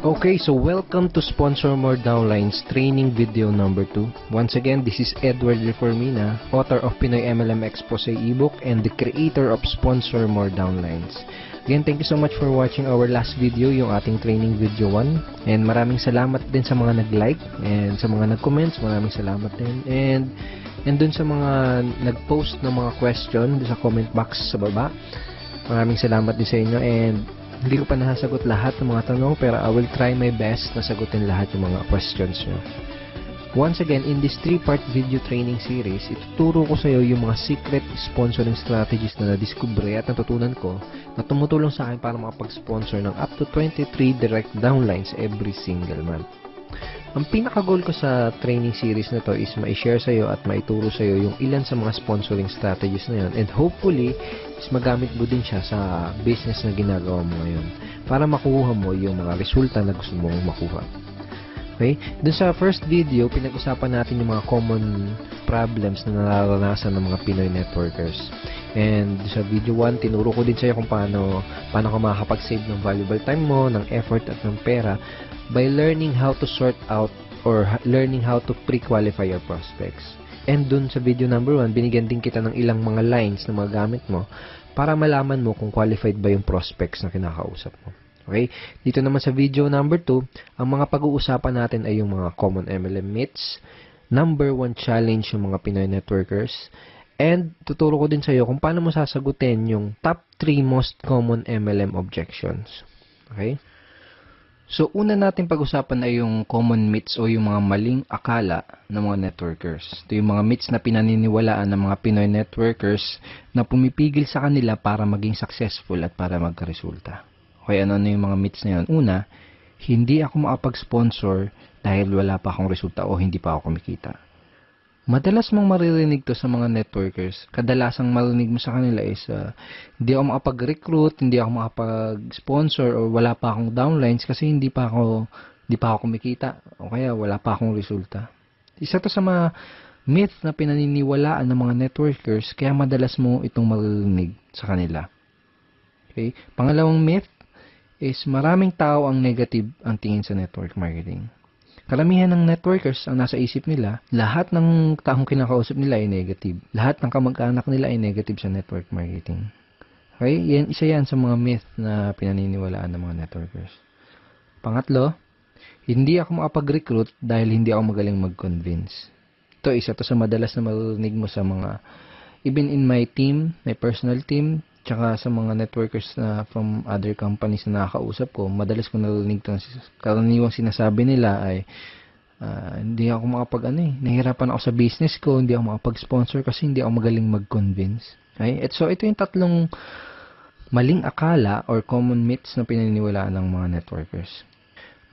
Okay, so welcome to Sponsor More Downlines training video number 2. Once again, this is Edward Reformina, author of Pinoy MLM Expose ebook and the creator of Sponsor More Downlines. Again, thank you so much for watching our last video, yung ating training video 1. And maraming salamat din sa mga nag-like and sa mga nag-comments, maraming salamat din. And dun sa mga nag-post ng mga question sa comment box sa baba, maraming salamat din sa inyo. And hindi ko pa nasasagot lahat ng mga tanong, pero I will try my best na sagutin lahat yung mga questions nyo. Once again, in this 3-part video training series, ituturo ko sa iyo yung mga secret sponsoring strategies na nadiskubre at natutunan ko na tumutulong sa akin para makapag-sponsor ng up to 23 direct downlines every single month. Ang pinaka-goal ko sa training series na to is ma-share sa iyo at maituro sa iyo yung ilan sa mga sponsoring strategies na yun, and hopefully is magamit mo din siya sa business na ginagawa mo ngayon para makuha mo yung mga resulta na gusto mong makuha. Okay? Dun sa first video, pinag-usapan natin yung mga common problems na nararanasan ng mga Pinoy networkers. And sa video 1, tinuro ko din sa iyo kung paano ka makakapag-save ng valuable time mo, ng effort at ng pera by learning how to sort out or learning how to pre-qualify your prospects. And dun sa video number 1, binigyan din kita ng ilang mga lines na magagamit mo para malaman mo kung qualified ba yung prospects na kinakausap mo. Okay? Dito naman sa video number 2, ang mga pag-uusapan natin ay yung mga common MLM myths, number 1 challenge yung mga Pinoy networkers, and tuturo ko din sa iyo kung paano mo sasagutin yung top 3 most common MLM objections. Okay? So, una natin pag-usapan ay yung common myths o yung mga maling akala ng mga networkers. Ito yung mga myths na pinaniniwalaan ng mga Pinoy networkers na pumipigil sa kanila para maging successful at para magkaresulta. Okay, ano yung mga myths na yun? Una, hindi ako makapag-sponsor dahil wala pa akong resulta o hindi pa ako kumikita. Madalas mong maririnig to sa mga networkers. Kadalasang marinig mo sa kanila is hindi ako makapag-recruit, hindi ako makapag-sponsor, o wala pa akong downlines kasi hindi pa ako kumikita o kaya wala pa akong resulta. Isa to sa mga myth na pinaniniwalaan ng mga networkers kaya madalas mo itong maririnig sa kanila. Okay? Pangalawang myth is maraming tao ang negative ang tingin sa network marketing. Karamihan ng networkers ang nasa isip nila, lahat ng taong kinakausap nila ay negative. Lahat ng kamag-anak nila ay negative sa network marketing. Okay? Isa yan sa mga myth na pinaniniwalaan ng mga networkers. Pangatlo, hindi ako makapag-recruit dahil hindi ako magaling mag-convince. Ito, isa to sa madalas na marinig mo sa mga, even in my team, my personal team, tsaka sa mga networkers na from other companies na nakakausap ko, madalas ko narinig ito. Karaniwang sinasabi nila ay hindi ako nahihirapan ako sa business ko, hindi ako makapag-sponsor kasi hindi ako magaling mag-convince. Okay? So, ito yung tatlong maling akala or common myths na pinaniniwalaan ng mga networkers.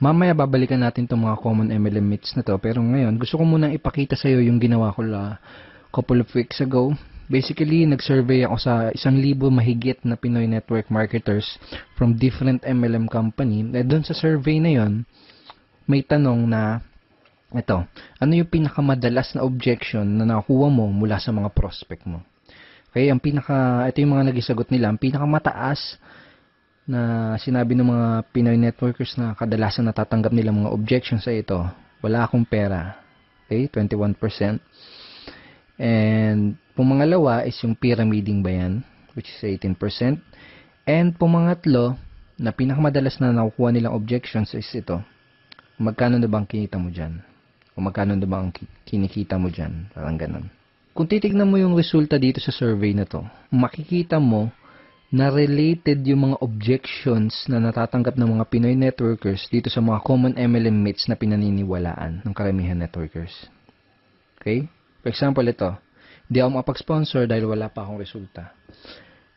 Mamaya babalikan natin itong mga common MLM myths na to, pero ngayon gusto ko munang ipakita sa iyo yung ginawa ko couple of weeks ago. Basically, nag-survey ako sa 1,000 mahigit na Pinoy network marketers from different MLM company. Doon sa survey na yon, may tanong na, ito, ano yung pinakamadalas na objection na nakuha mo mula sa mga prospect mo? Okay, ito yung mga nagisagot nila. Ang pinakamataas na sinabi ng mga Pinoy networkers na kadalasan natatanggap nila mga objections sa ito, wala akong pera. Okay, 21%. And pumangalawa is yung pyramiding ba yan, which is 18%. And pumangatlo, na pinakamadalas na nakukuha nilang objections is ito. Magkano na bang kinita mo dyan? O magkano na bang kinikita mo dyan? Parang ganun. Kung titignan mo yung resulta dito sa survey na to, makikita mo na related yung mga objections na natatanggap ng mga Pinoy networkers dito sa mga common MLM myths na pinaniniwalaan ng karamihan networkers. Okay? For example, ito. Hindi ako makapag-sponsor dahil wala pa akong resulta.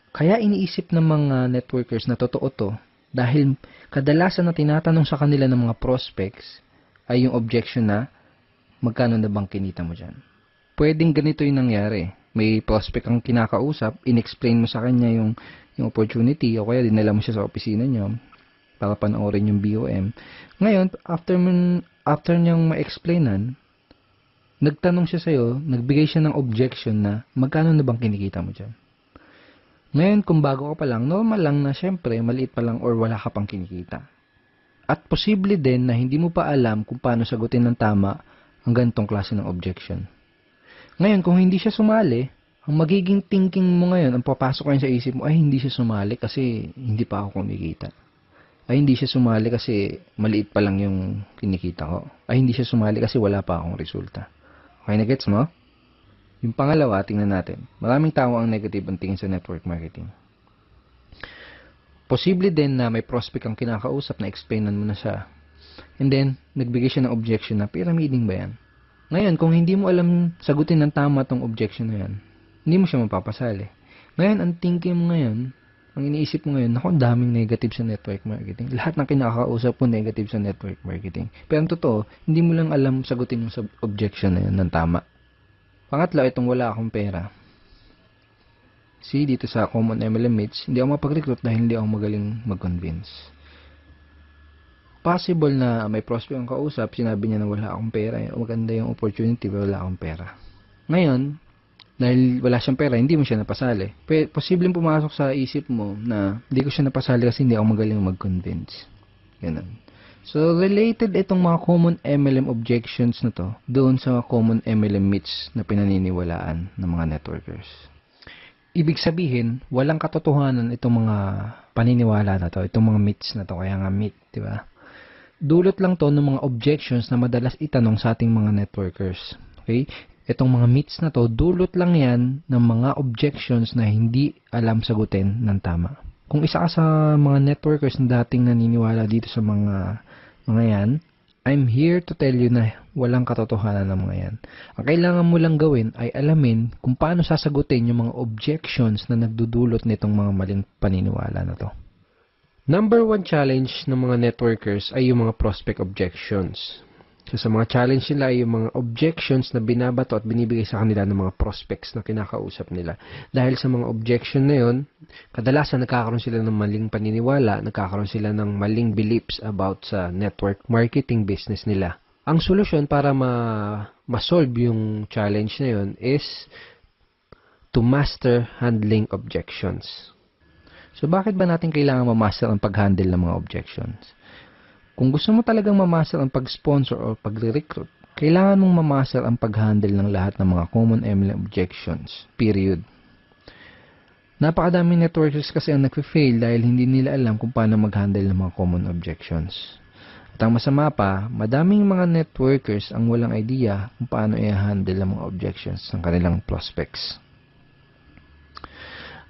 Kaya iniisip ng mga networkers na totoo to dahil kadalasan na tinatanong sa kanila ng mga prospects ay yung objection na magkano na bang kinita mo dyan. Pwedeng ganito yung nangyari. May prospect kang kinakausap, in-explain mo sa kanya yung opportunity o kaya dinala mo siya sa opisina niyo para panoorin yung BOM. Ngayon, after niyang ma-explainan, nagtanong siya sa'yo, nagbigay siya ng objection na magkano na bang kinikita mo dyan? Ngayon, kung bago ka pa lang, normal lang na syempre, maliit pa lang or wala ka pang kinikita. At posible din na hindi mo pa alam kung paano sagutin ng tama ang ganitong klase ng objection. Ngayon, kung hindi siya sumali, ang magiging thinking mo ngayon, ang papasok ngayon sa isip mo, ay hindi siya sumali kasi hindi pa ako kumikita. Ay hindi siya sumali kasi maliit pa lang yung kinikita ko. Ay hindi siya sumali kasi wala pa akong resulta. Okay na gets mo? Yung pangalawa, tingnan natin. Maraming tao ang negative ang tingin sa network marketing. Posible din na may prospect ang kinakausap na explainan mo na siya. And then, nagbigay siya ng objection na pyramiding ba yan? Ngayon, kung hindi mo alam sagutin ng tama tong objection na yan, hindi mo siya mapapasali. Ngayon, ang thinking mo ngayon, ang iniisip mo ngayon, naku, ang daming negative sa network marketing. Lahat ng kinakausap mo negative sa network marketing. Pero ang totoo, hindi mo lang alam sagutin yung objection na yun ng tama. Pangatlo, itong wala akong pera. See, dito sa Common MLM Mates, hindi ako mapag-recruit dahil hindi ako magaling mag-convince. Possible na may prospect ang kausap, sinabi niya na wala akong pera, maganda yung opportunity, pero wala akong pera. Ngayon, dahil wala siyang pera, hindi mo siya napasali. Posibleng pumasok sa isip mo na hindi ko siya napasali kasi hindi ako magaling mag-convince. Ganun. So, related itong mga common MLM objections na to doon sa common MLM myths na pinaniniwalaan ng mga networkers. Ibig sabihin, walang katotohanan itong mga paniniwala na to, itong mga myths na to, kaya nga myth, di ba? Dulot lang to ng mga objections na madalas itanong sa ating mga networkers. Okay? Itong mga myths na to, dulot lang yan ng mga objections na hindi alam sagutin ng tama. Kung isa ka sa mga networkers na dating naniniwala dito sa mga yan, I'm here to tell you na walang katotohanan ng mga yan. Ang kailangan mo lang gawin ay alamin kung paano sasagutin yung mga objections na nagdudulot nitong mga maling paniniwala na to. Number 1 challenge ng mga networkers ay yung mga prospect objections. So, sa mga challenge nila ay yung mga objections na binabato at binibigay sa kanila ng mga prospects na kinakausap nila. Dahil sa mga objection na yun, kadalasan nagkakaroon sila ng maling paniniwala, nagkakaroon sila ng maling beliefs about sa network marketing business nila. Ang solusyon para ma-solve yung challenge na yun is to master handling objections. So, bakit ba natin kailangan ma-master ang pag-handle ng mga objections? Kung gusto mo talagang mamaster ang pag-sponsor o pag-recruit, kailangan mong mamaster ang pag-handle ng lahat ng mga common MLM objections. Period. Napakadaming networkers kasi ang nagfe-fail dahil hindi nila alam kung paano mag-handle ng mga common objections. At ang masama pa, madaming mga networkers ang walang idea kung paano i-handle ang mga objections ng kanilang prospects.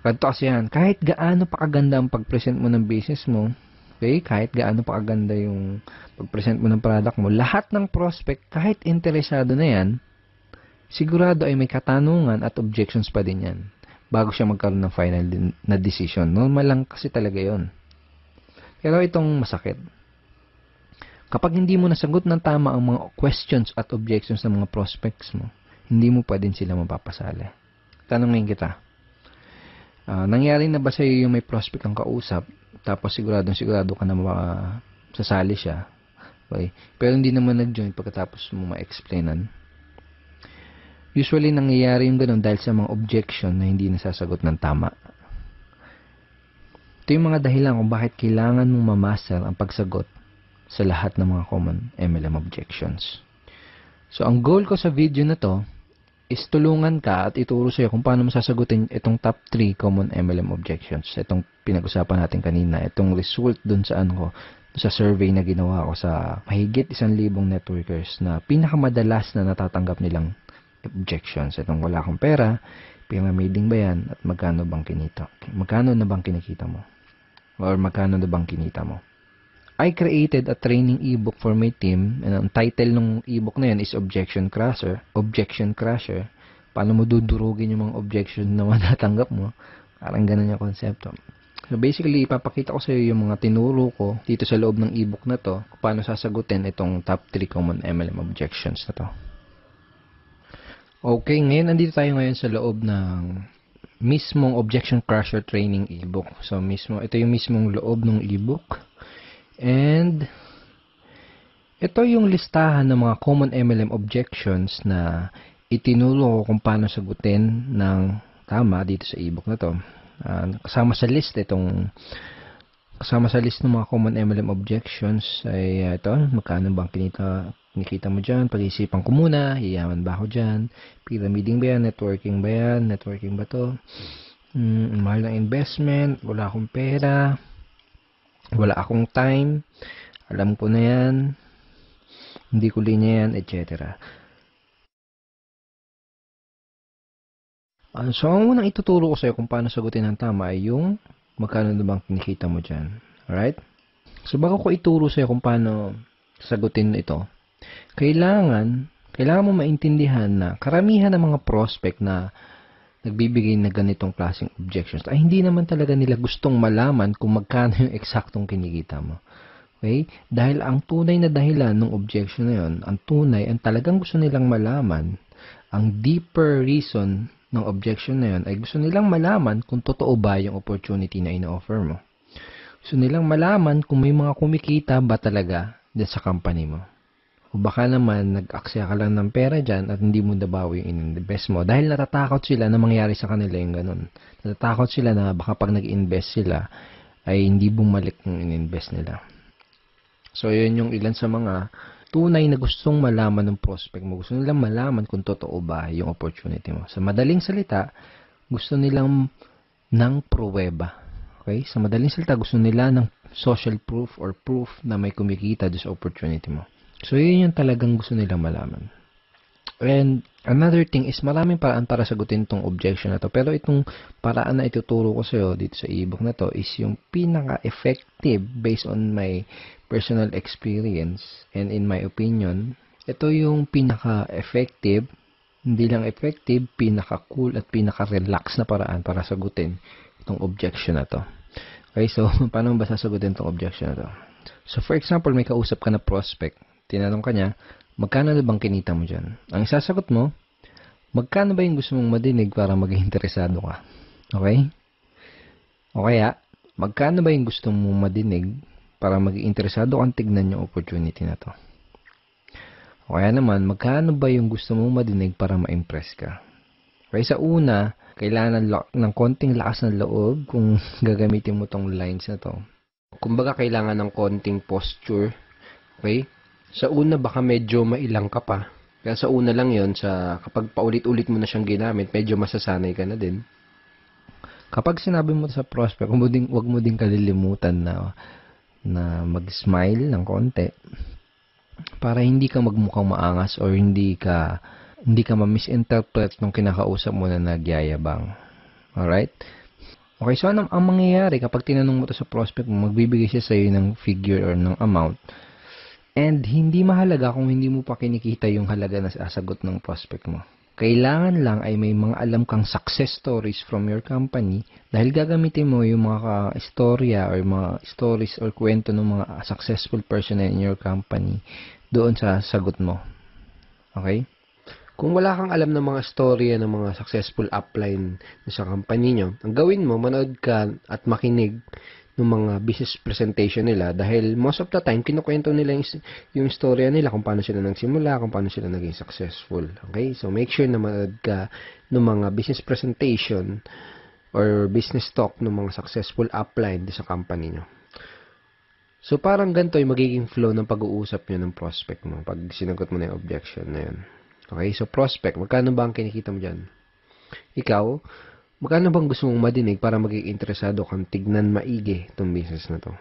Ganito kasi yan, kahit gaano pa kaganda ang pag-present mo ng business mo, okay, kahit gaano pa kaganda yung pag-present mo ng product mo, lahat ng prospect, kahit interesado na yan, sigurado ay may katanungan at objections pa din yan bago siya magkaroon ng final na decision. Normal lang kasi talaga yon. Pero itong masakit. Kapag hindi mo nasagot ng tama ang mga questions at objections ng mga prospects mo, hindi mo pa din sila mapapasali. Tanungin kita, nangyari na ba sa iyo yung may prospect ang kausap, tapos sigurado ka na sasali siya, okay? Pero hindi naman nag-join pagkatapos mo ma-explainan? Usually, nangyayari yung ganun dahil sa mga objection na hindi nasasagot ng tama. Ito yung mga dahilan kung bakit kailangan mong mamaster ang pagsagot sa lahat ng mga common MLM objections. So, ang goal ko sa video na to is tulungan ka at ituro sa'yo kung paano mo sasagutin itong top 3 common MLM objections. Itong pinag-usapan natin kanina, itong result dun sa sa survey na ginawa ko sa mahigit 1,000 networkers na pinakamadalas na natatanggap nilang objections. Itong wala akong pera, pyramiding ba yan, at magkano bang kinita? Magkano na bang kinikita mo? Or magkano na bang kinita mo? I created a training ebook for my team, and ang title ng ebook na yan is Objection Crusher. Paano mo dudurugin yung mga objection na matatanggap mo? Parang ganun yung konsepto. So basically, ipapakita ko sa iyo yung mga tinuro ko dito sa loob ng ebook na to, kung paano sasagutin itong top 3 common MLM objections na to. Okay, ngayon andito tayo ngayon sa loob ng mismong Objection Crusher training ebook. So ito yung mismong loob ng ebook. And ito yung listahan ng mga common MLM objections na itinuro ko kung paano sagutin ng tama dito sa ebook na to. Kasama sa list itong Kasama sa list ng mga common MLM objections ay ito, magkano bang kinikita mo dyan? Pag-iisipan ko muna, yayaman ba ako dyan? Pyramiding ba yan? Networking ba yan? Networking ba to? Mahal ng investment, wala akong pera, wala akong time, alam ko na yan, hindi ko linya yan, etc. So, ang unang ituturo ko sa'yo kung paano sagutin ng tama ay yung magkano na bang kinikita mo dyan. Alright? So, bago ko ituro sa'yo kung paano sagutin ito, kailangan mo maintindihan na karamihan ng mga prospect na nagbibigay na ganitong klaseng objections ay hindi naman talaga nila gustong malaman kung magkano yung eksaktong kinikita mo. Okay? Dahil ang tunay na dahilan ng objection na yun, ang talagang gusto nilang malaman, ang deeper reason ng objection na yun ay gusto nilang malaman kung totoo ba yung opportunity na ina-offer mo. Gusto nilang malaman kung may mga kumikita ba talaga dyan sa company mo. O baka naman nag-aksaya ka lang ng pera dyan at hindi mo nabawi yung in-invest mo dahil natatakot sila na mangyari sa kanila yung ganun. Natatakot sila na baka pag nag-invest sila ay hindi bumalik yung in-invest nila. So, yun yung ilan sa mga tunay na gustong malaman ng prospect mo. Gusto nilang malaman kung totoo ba yung opportunity mo. Sa madaling salita, gusto nilang ng pruweba. Okay? Sa madaling salita, gusto nila ng social proof or proof na may kumikita sa opportunity mo. So, yun yung talagang gusto nilang malaman. And another thing is maraming paraan para sagutin itong objection na to. Pero itong paraan na ituturo ko sa'yo dito sa ebook na to is yung pinaka-effective based on my personal experience and in my opinion. Ito yung pinaka-effective, hindi lang effective, pinaka-cool at pinaka-relax na paraan para sagutin itong objection na to. Okay, so paano ba sasagutin itong objection na to? So for example, may kausap ka na prospect. Tinanong ka niya, magkano na bang kinita mo dyan? Ang isasagot mo, magkano ba yung gusto mong madinig para maging interesado ka? Okay? O kaya, magkano ba yung gusto mong madinig para maging interesado kang tignan yung opportunity na to? O kaya naman, magkano ba yung gusto mong madinig para ma-impress ka? Okay, sa una, kailangan ng konting lakas ng loob kung gagamitin mo tong lines na to. Kumbaga, kailangan ng konting posture. Okay? Sa una, baka medyo mailang ka pa. Kaya sa una lang yon, kapag paulit-ulit mo na siyang ginamit, medyo masasanay ka na din. Kapag sinabi mo sa prospect, wag mo din kalilimutan na mag-smile ng konti para hindi ka magmukhang maangas or hindi ka ma-misinterpret nung kinakausap mo na nagyayabang. Alright? Okay, so ang mangyayari kapag tinanong mo to sa prospect mo, magbibigay siya sa iyo ng figure or ng amount. And hindi mahalaga kung hindi mo pa kinikita yung halaga na sasagot ng prospect mo. Kailangan lang ay may mga alam kang success stories from your company dahil gagamitin mo yung mga istorya or mga stories or kwento ng mga successful person in your company doon sa sagot mo. Okay? Kung wala kang alam ng mga storya ng mga successful upline sa company nyo, ang gawin mo, manood ka at makinig ng mga business presentation nila dahil most of the time, kinukwento nila yung storya nila kung paano sila nagsimula, kung paano sila naging successful. Okay? So, make sure na manood ka ng mga business presentation or business talk ng mga successful upline sa company nyo. So, parang ganito yung magiging flow ng pag-uusap nyo ng prospect mo pag sinagot mo na yung objection na yun. Okay? So, prospect, magkano ba ang kinikita mo dyan? Ikaw, magkano bang gusto mong madinig para maging interesado kang tignan maigi itong business na to?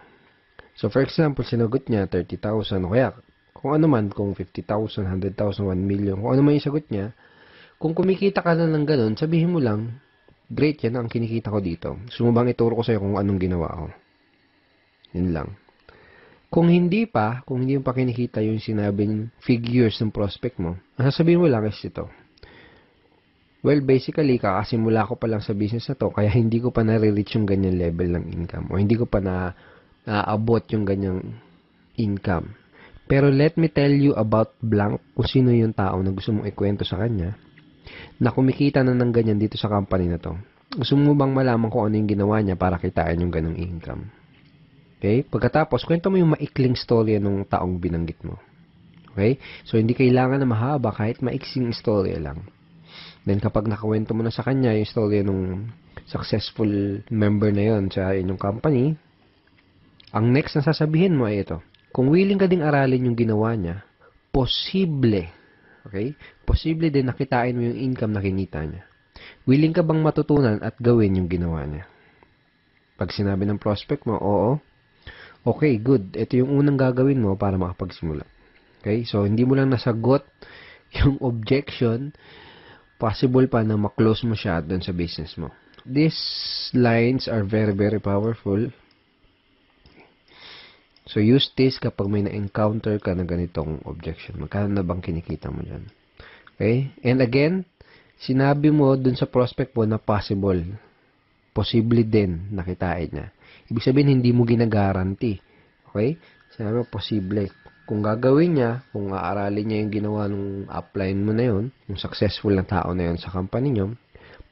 So, for example, sinagot niya 30,000 o kaya kung ano man, kung 50,000, 100,000, 1 million, kung ano man yung sagot niya, kung kumikita ka na ng ganun, sabihin mo lang, great, yan ang kinikita ko dito. Gusto mo bang ituro ko sa'yo kung anong ginawa ko? Yun lang. Kung hindi mo pa kinikita yung sinabing figures ng prospect mo, ang sasabihin mo lang is ito. Well, basically, kakasimula ko pa lang sa business na to, kaya hindi ko pa nare-reach yung ganyan level ng income o hindi ko pa naabot yung ganyang income. Pero let me tell you about blank kung sino yung tao na gusto mong ikwento sa kanya na kumikita na ng ganyan dito sa company na to. Gusto mo bang malaman kung ano yung ginawa niya para kitain yung ganong income? Okay? Pagkatapos, kwento mo yung maikling storya ng taong binanggit mo. Okay? So, hindi kailangan na mahaba kahit maiksing storya lang. Then, kapag nakawento mo na sa kanya yung storya ng successful member na yon sa inyong company, Ang next na sasabihin mo ay ito. Kung willing ka ding aralin yung ginawa niya, posible, okay? Posible din nakitain mo yung income na kinita niya. Willing ka bang matutunan at gawin yung ginawa niya? Pag sinabi ng prospect mo, oo, okay, good. Ito yung unang gagawin mo para makapagsimula. Okay? So, hindi mo lang nasagot yung objection, possible pa na ma-close mo siya doon sa business mo. These lines are very, very powerful. So, use this kapag may na-encounter ka na ganitong objection. Magkano na bang kinikita mo dyan? Okay? And again, sinabi mo dun sa prospect mo na possible. Posible din nakitain niya. Ibig sabihin, hindi mo ginagaranti. Okay? Sinabi mo, posible. Kung gagawin niya, kung aaralin niya yung ginawa ng upline mo na yun, yung successful na tao na yun sa company niyo,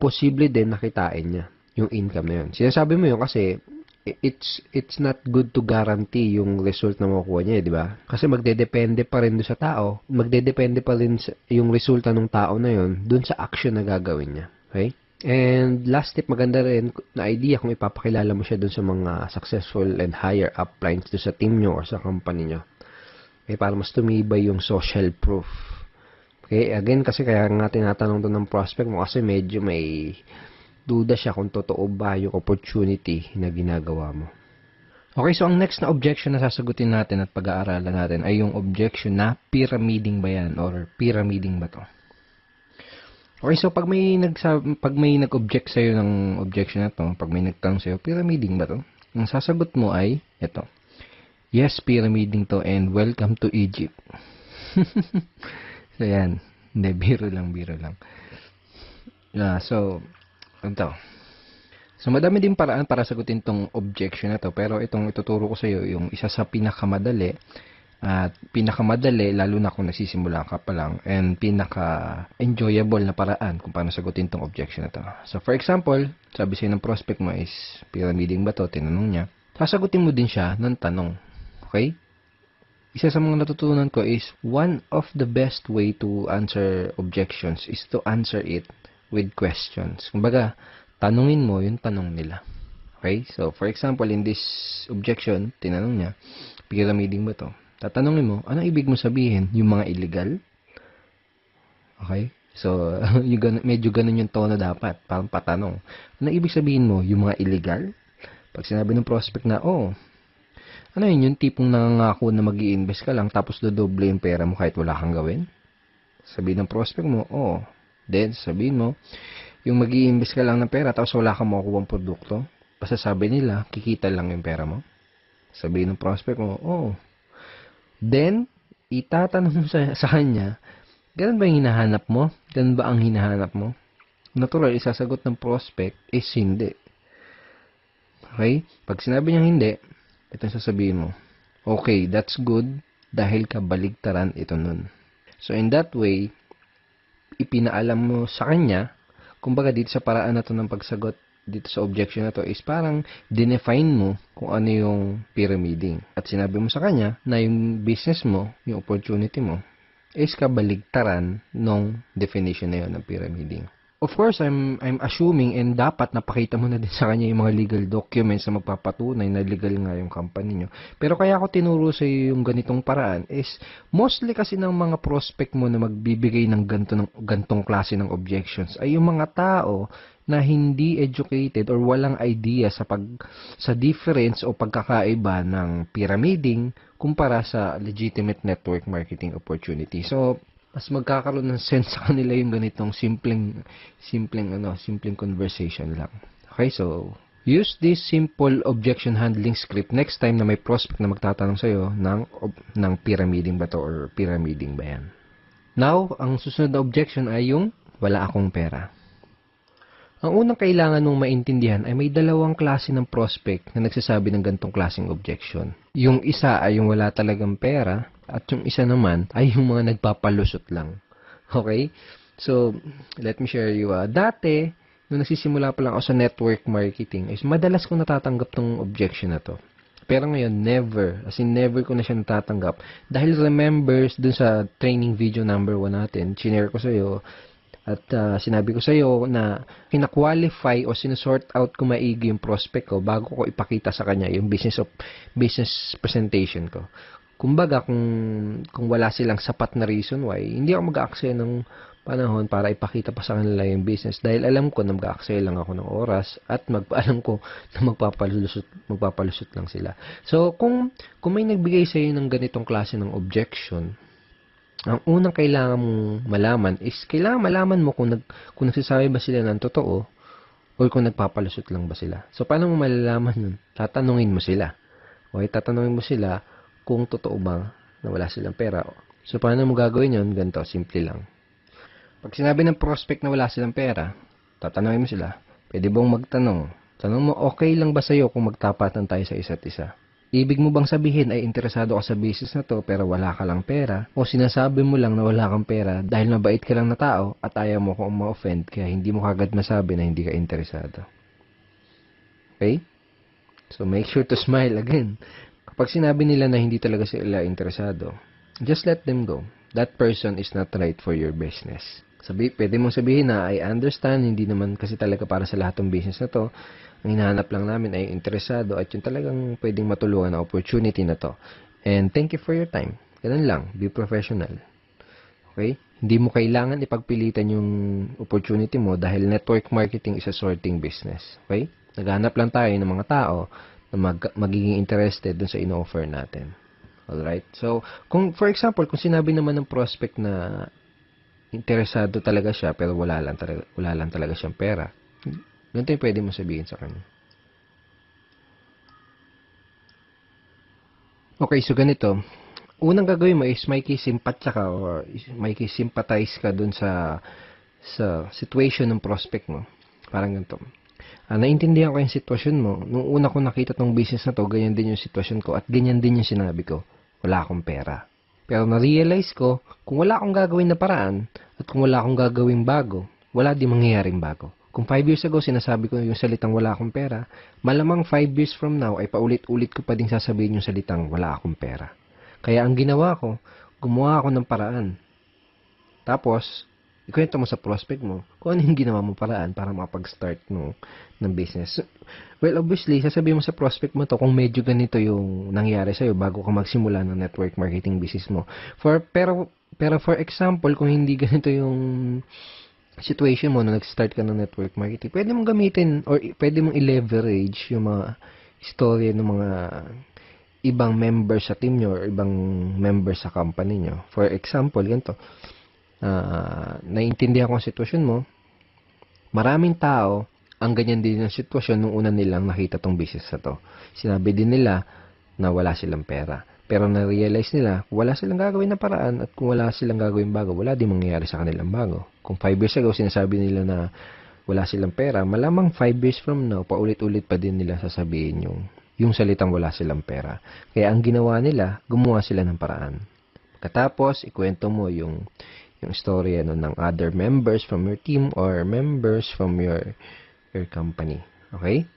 posible din nakitain niya yung income na yun. Sinasabi mo yun kasi it's not good to guarantee yung result na makukuha niya, di ba? Kasi magdedepende pa rin doon sa tao, magdedepende pa rin yung resulta ng tao na yun doon sa action na gagawin niya. Okay? And last tip, maganda rin na idea kung ipapakilala mo siya doon sa mga successful and higher uplines doon sa team nyo or sa company nyo. Okay? Para mas tumibay yung social proof. Okay? Again, kasi kaya nga tinatanong doon ng prospect mo kasi medyo may duda siya kung totoo ba yung opportunity na ginagawa mo. Okay, so ang next na objection na sasagutin natin at pag-aaralan natin ay yung objection na pyramiding ba yan or pyramiding ba to? Okay, so pag may nag-object sa'yo ng objection na to, pag may nagtanong sa'yo, pyramiding ba to? Ang sasagot mo ay ito. Yes, pyramiding to and welcome to Egypt. So yan, hindi, biro lang. So, madami din paraan para sagutin tong objection na to. Pero itong ituturo ko sa iyo, yung isa sa pinakamadali, lalo na kung nagsisimula ka pa lang, and pinaka-enjoyable na paraan kung paano sagutin tong objection na to. So, for example, sabi sa'yo ng prospect mo is, pyramiding ba to? Tinanong niya. Sasagutin mo din siya ng tanong. Okay? Isa sa mga natutunan ko is, one of the best way to answer objections is to answer it with questions. Kumbaga, tanungin mo yung tanong nila. Okay? So, for example, in this objection, tinanong niya, pyramiding ba to? Tatanungin mo, ano ibig mo sabihin? Yung mga illegal? Okay? So, medyo ganun yung tono dapat. Parang patanong. Ano ibig sabihin mo? Yung mga illegal? Pag sinabi ng prospect na, ano yun? Yung tipong nangangako na mag-i-invest ka lang tapos dodoble yung pera mo kahit wala kang gawin? Sabihin ng prospect mo, Then, sabihin mo, yung mag-i-invest ka lang ng pera tapos wala kang makukuha ng produkto. Basta sabi nila, kikita lang yung pera mo. Sabihin ng prospect mo, Then, itatanong mo sa kanya, ganun ba yung hinahanap mo? Ganun ba ang hinahanap mo? Natural, isasagot ng prospect is hindi. Okay? Pag sinabi niya hindi, ito sasabihin mo, okay, that's good dahil kabaligtaran ito nun. So, in that way, ipinaalam mo sa kanya, kumbaga dito sa paraan na to ng pagsagot dito sa objection na to is parang dinefine mo kung ano yung pyramiding. At sinabi mo sa kanya na yung business mo, yung opportunity mo, is kabaligtaran ng definition na yun ng pyramiding. Of course, I'm assuming and dapat napakita mo na din sa kanya yung mga legal documents na magpapatunay na legal nga yung company nyo. Pero kaya ako tinuro sa iyo yung ganitong paraan is mostly kasi ng mga prospect mo na magbibigay ng gantong klase ng objections ay yung mga tao na hindi educated or walang idea sa difference o pagkakaiba ng pyramiding kumpara sa legitimate network marketing opportunity. So, mas magkakaroon ng sense sa kanila yung ganitong simpleng conversation lang. Okay, so use this simple objection handling script next time na may prospect na magtatanong sa'yo ng pyramiding ba to or pyramiding ba yan. Now, ang susunod na objection ay yung wala akong pera. Ang unang kailangan mong maintindihan ay may dalawang klase ng prospect na nagsasabi ng gantong klaseng objection. Yung isa ay yung wala talagang pera at yung isa naman ay yung mga nagpapalusot lang. Okay? So, let me share you. Dati, nung nagsisimula pa lang ako sa network marketing, is madalas ko natatanggap tong objection na to. Pero ngayon, never. As in, never ko na siya natatanggap. Dahil remembers dun sa training video number 1 natin, chinare ko sa'yo, At sinabi ko sa iyo na kina-qualify o sinusort out ko maigi yung prospect ko bago ko ipakita sa kanya yung business presentation ko. Kumbaga, kung wala silang sapat na reason why, hindi ako mag-aaksaya ng panahon para ipakita pa sa kanila yung business dahil alam ko na mag-aaksaya lang ako ng oras at alam ko na magpapalusot lang sila. So, kung may nagbigay sa iyo ng ganitong klase ng objection, ang unang kailangan mong malaman is kailangan malaman mo kung nagsasabi ba sila ng totoo o kung nagpapalusot lang ba sila. So, paano mo malalaman yun? Tatanungin mo sila. Okay, tatanungin mo sila kung totoo ba na wala silang pera. So, paano mo gagawin yun? Ganito, simple lang. Pag sinabi ng prospect na wala silang pera, tatanungin mo sila, pwede bang magtanong? Tanong mo, okay lang ba sa'yo kung magtapatan tayo sa isa't isa? Ibig mo bang sabihin ay interesado ka sa business na to pero wala ka lang pera? O sinasabi mo lang na wala kang pera dahil mabait ka lang na tao at ayaw mo kung ma-offend kaya hindi mo kagad masabi na hindi ka interesado? Okay? So, make sure to smile again. Kapag sinabi nila na hindi talaga sila interesado, just let them go. That person is not right for your business. Pwede mong sabihin na, I understand, hindi naman kasi talaga para sa lahat ng business na to. Ang hinahanap lang namin ay interesado at yung talagang pwedeng matulungan na opportunity na to. And thank you for your time. Ganun lang, be professional. Okay? Hindi mo kailangan ipagpilitan yung opportunity mo dahil network marketing is a sorting business. Okay? Naghahanap lang tayo ng mga tao na magiging interested dun sa in-offer natin. Alright? So, for example, kung sinabi naman ng prospect na interesado talaga siya pero wala lang talaga siyang pera, ganito yung pwede mo sabihin sa kanya. Okay, so ganito. Unang gagawin mo is makikisimpatya ka or makikisimpatize ka dun sa situation ng prospect mo. Parang ganito. Naintindihan ko yung sitwasyon mo. Nung una ko nakita tong business na to, ganyan din yung sitwasyon ko at ganyan din yung sinabi ko. Wala akong pera. Pero na-realize ko, kung wala akong gagawin na paraan at kung wala akong gagawing bago, wala din mangyayaring bago. Kung 5 years ago, sinasabi ko yung salitang wala akong pera, malamang 5 years from now ay paulit-ulit ko pa din sasabihin yung salitang wala akong pera. Kaya ang ginawa ko, gumawa ako ng paraan. Tapos, ikwento mo sa prospect mo kung ano yung ginawa mo paraan para makapag-start ng business. Well, obviously, sasabihin mo sa prospect mo to kung medyo ganito yung nangyari sa'yo bago ka magsimula ng network marketing business mo. Pero for example, kung hindi ganito yung situation mo na nag-start ka ng network marketing, pwede mong gamitin or pwede mong i-leverage yung mga istorya ng mga ibang members sa team nyo or ibang members sa company nyo. For example, ganito. Naiintindihan ko ang sitwasyon mo. Maraming tao ang ganyan din ang sitwasyon nung una nilang nakita tong business na to. Sinabi din nila na wala silang pera. Pero na-realize nila, wala silang gagawin na paraan at kung wala silang gagawin bago, wala din mangyayari sa kanilang bago. Kung 5 years ago, sinasabi nila na wala silang pera, malamang 5 years from now, paulit-ulit pa din nila sasabihin yung salitang wala silang pera. Kaya ang ginawa nila, gumawa sila ng paraan. Pagkatapos, ikwento mo yung storya ng other members from your team or members from your company. Okay?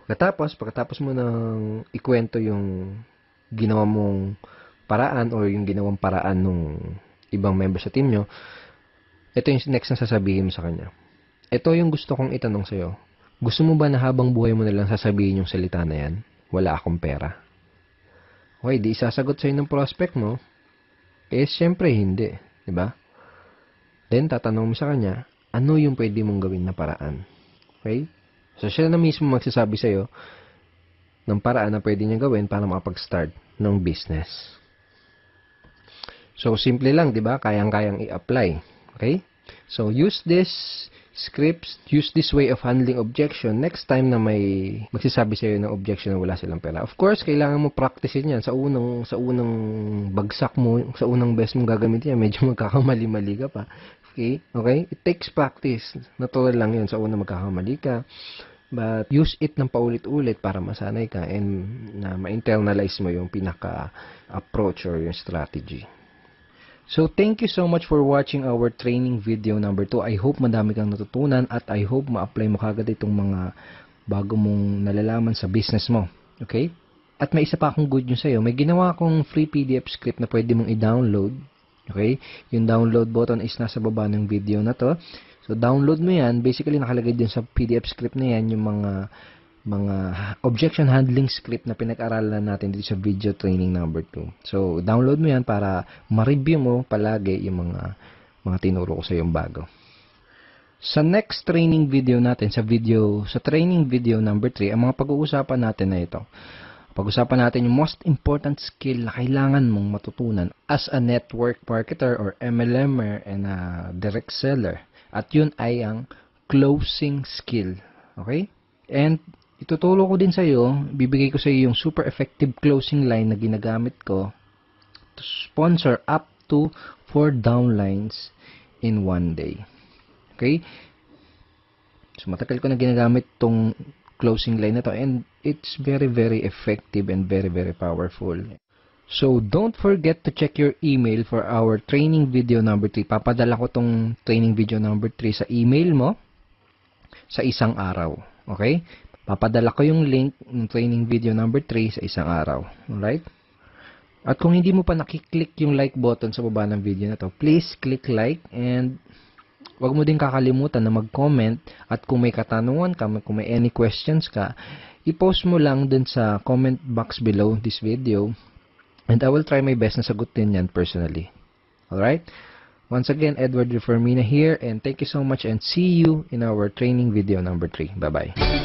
Pagkatapos mo nang ikwento yung ginawa mong paraan or yung ginawang paraan ng ibang members sa team nyo, ito yung next na sasabihin mo sa kanya. Ito yung gusto kong itanong sa'yo. Gusto mo ba na habang buhay mo nalang sasabihin yung salita na yan? Wala akong pera. Okay, di isasagot sa'yo ng prospect mo? Syempre hindi. Diba? Then, tatanong mo sa kanya, ano yung pwede mong gawin na paraan? Okay? So, siya na mismo magsasabi sa'yo ng paraan na pwede niya gawin para makapag-start ng business. So, simple lang, di ba? Kayang-kayang i-apply. Okay? So, use this scripts, use this way of handling objection next time na may magsasabi sa'yo ng objection na wala silang pera. Of course, kailangan mo practicein yan. Sa unang bagsak mo, sa unang best mong gagamitin yan, medyo magkakamali-mali ka pa. Okay? Okay? It takes practice. Natural lang yun. Sa unang magkakamali ka. But use it ng paulit-ulit para masanay ka and na ma-internalize mo yung pinaka-approach or yung strategy. So, thank you so much for watching our training video number 2. I hope madami kang natutunan at I hope ma-apply mo kagad itong mga bago mong nalalaman sa business mo. Okay? At may isa pa akong good news sa'yo. May ginawa akong free PDF script na pwede mong i-download Okay? Yung download button is nasa baba ng video na to. So, download mo yan. Basically, nakalagay din sa PDF script na yan yung mga objection handling script na pinag-aralan natin dito sa video training number 2. So, download mo yan para ma-review mo palagi yung mga tinuro ko sa yung bago. Sa next training video natin, sa training video number 3, ang mga pag-uusapan natin na ito. Pag-usapan natin yung most important skill na kailangan mong matutunan as a network marketer or MLMer and a direct seller. At yun ay ang closing skill. Okay? And ituturo ko din sa iyo, bibigay ko sa iyo yung super effective closing line na ginagamit ko to sponsor up to 4 downlines in 1 day. Okay? So, matagal ko na ginagamit tong closing line na to and it's very, very effective and very, very powerful. So, don't forget to check your email for our training video number 3. Papadala ko tong training video number 3 sa email mo sa isang araw. Okay? Papadala ko yung link ng training video number 3 sa isang araw. Alright? At kung hindi mo pa nakiklik yung like button sa baba ng video na to, please click like and wag mo din kakalimutan na mag-comment at kung may katanungan ka, kung may any questions ka, i-post mo lang dun sa comment box below this video and I will try my best na sagutin yan personally. Alright? Once again, Edward Reformina here and thank you so much and see you in our training video number 3. Bye-bye.